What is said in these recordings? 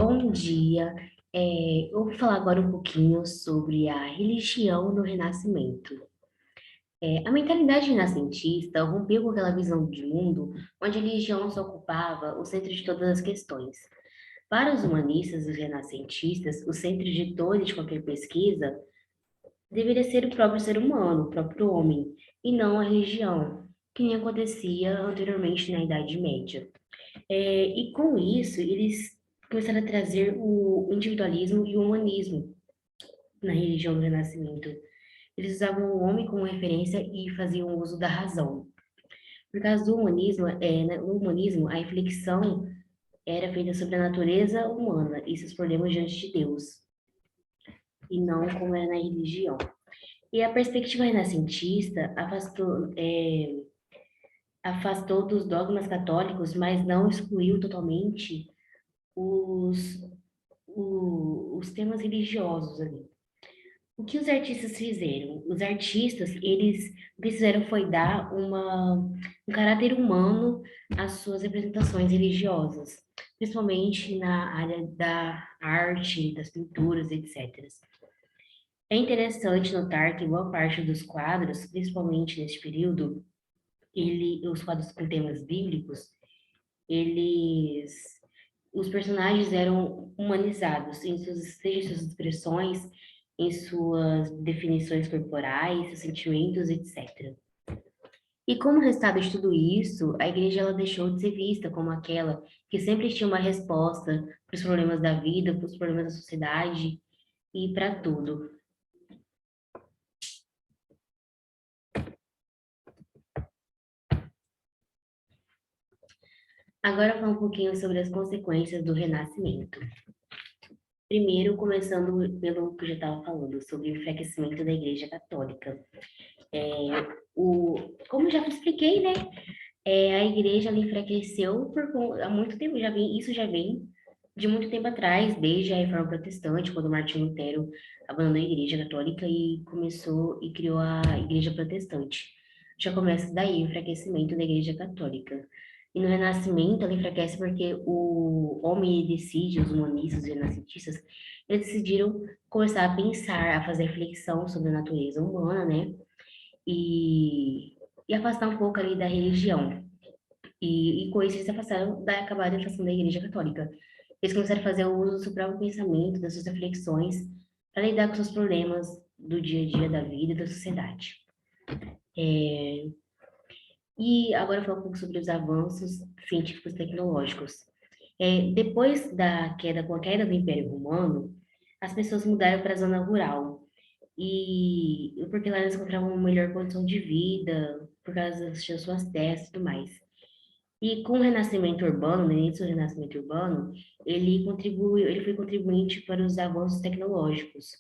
Bom dia. Eu vou falar agora um pouquinho sobre a religião no Renascimento. A mentalidade renascentista rompeu com aquela visão de mundo onde a religião só ocupava o centro de todas as questões. Para os humanistas e os renascentistas, o centro de toda e de qualquer pesquisa deveria ser o próprio ser humano, o próprio homem, e não a religião, que nem acontecia anteriormente na Idade Média. E com isso, eles começaram a trazer o individualismo e o humanismo na religião do Renascimento. Eles usavam o homem como referência e faziam uso da razão. Por causa do humanismo, no humanismo, a reflexão era feita sobre a natureza humana e seus problemas diante de Deus, e não como era na religião. E a perspectiva renascentista afastou dos dogmas católicos, mas não excluiu totalmente os, os temas religiosos ali. O que os artistas fizeram? Os artistas, eles o que fizeram foi dar um caráter humano às suas representações religiosas, principalmente na área da arte, das pinturas, etc. É interessante notar que boa parte dos quadros, principalmente neste período, os quadros com temas bíblicos, eles os personagens eram humanizados seja em suas expressões, em suas definições corporais, seus sentimentos, etc. E como resultado de tudo isso, a igreja ela deixou de ser vista como aquela que sempre tinha uma resposta para os problemas da vida, para os problemas da sociedade e para tudo. Agora falar um pouquinho sobre as consequências do Renascimento. Primeiro, começando pelo que eu já estava falando, sobre o enfraquecimento da Igreja Católica. É, como já expliquei, né? A igreja ela enfraqueceu há muito tempo, isso já vem de muito tempo atrás, desde a Reforma Protestante, quando Martinho Lutero abandonou a Igreja Católica e começou e criou a Igreja Protestante. Já começa daí o enfraquecimento da Igreja Católica. E no Renascimento ela enfraquece porque o homem decide, os humanistas, os renascentistas, eles decidiram começar a pensar, a fazer reflexão sobre a natureza humana, né? E afastar um pouco ali da religião. E com isso eles acabaram afastando da Igreja Católica. Eles começaram a fazer o uso do seu próprio pensamento, das suas reflexões, para lidar com seus problemas do dia a dia da vida e da sociedade. E agora falar um pouco sobre os avanços científicos e tecnológicos. Depois com a queda do Império Romano, as pessoas mudaram para a zona rural. E porque lá eles encontravam uma melhor condição de vida, por causa das suas terras e tudo mais. E com o renascimento urbano, no início do renascimento urbano, ele foi contribuinte para os avanços tecnológicos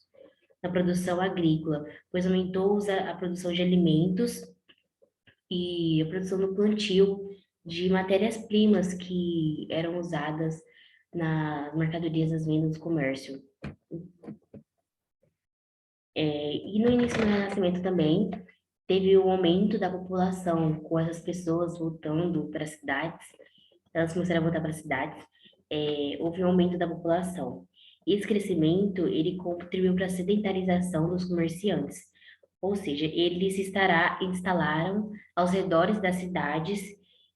na produção agrícola, pois aumentou a produção de alimentos e a produção no plantio de matérias-primas que eram usadas nas mercadorias das vendas do comércio. E no início do renascimento também, teve o aumento da população, com essas pessoas voltando para as cidades, elas começaram a voltar para as cidades, houve um aumento da população. E esse crescimento, ele contribuiu para a sedentarização dos comerciantes, ou seja, eles instalaram aos redores das cidades,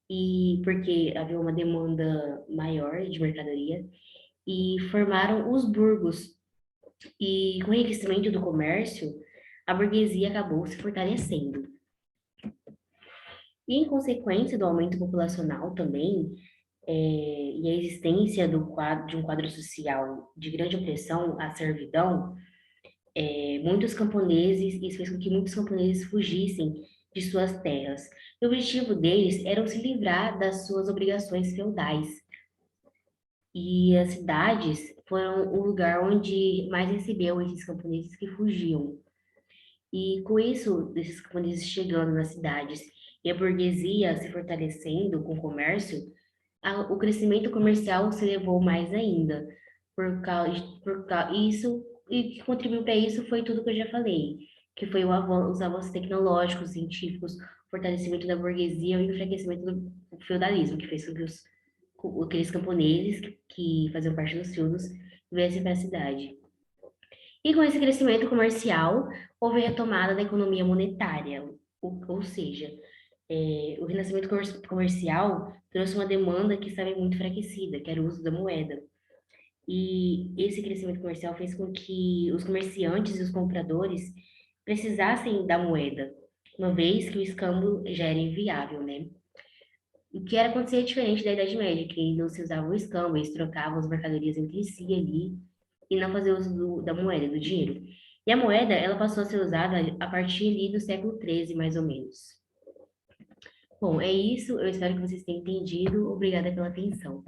e porque havia uma demanda maior de mercadoria, e formaram os burgos. E com o enriquecimento do comércio, a burguesia acabou se fortalecendo. E em consequência do aumento populacional também, e a existência de um quadro social de grande opressão, a servidão, muitos camponeses, isso fez com que muitos camponeses fugissem de suas terras. E o objetivo deles era se livrar das suas obrigações feudais. E as cidades foram o lugar onde mais recebeu esses camponeses que fugiam. E com isso, esses camponeses chegando nas cidades e a burguesia se fortalecendo com o comércio, o crescimento comercial se elevou mais ainda. Isso, e o que contribuiu para isso foi tudo que eu já falei, que foi os avanços tecnológicos, científicos, fortalecimento da burguesia e o enfraquecimento do feudalismo, que fez com que os aqueles camponeses que faziam parte dos feudos viessem para a cidade. E com esse crescimento comercial, houve retomada da economia monetária, ou seja, o renascimento comercial trouxe uma demanda que estava muito enfraquecida, que era o uso da moeda. E esse crescimento comercial fez com que os comerciantes e os compradores precisassem da moeda, uma vez que o escambo já era inviável, né? O que era acontecer diferente da Idade Média, que não se usava o escambo, eles trocavam as mercadorias entre si ali e não faziam uso da moeda, do dinheiro. E a moeda, ela passou a ser usada a partir ali do século XIII, mais ou menos. Bom, é isso. Eu espero que vocês tenham entendido. Obrigada pela atenção.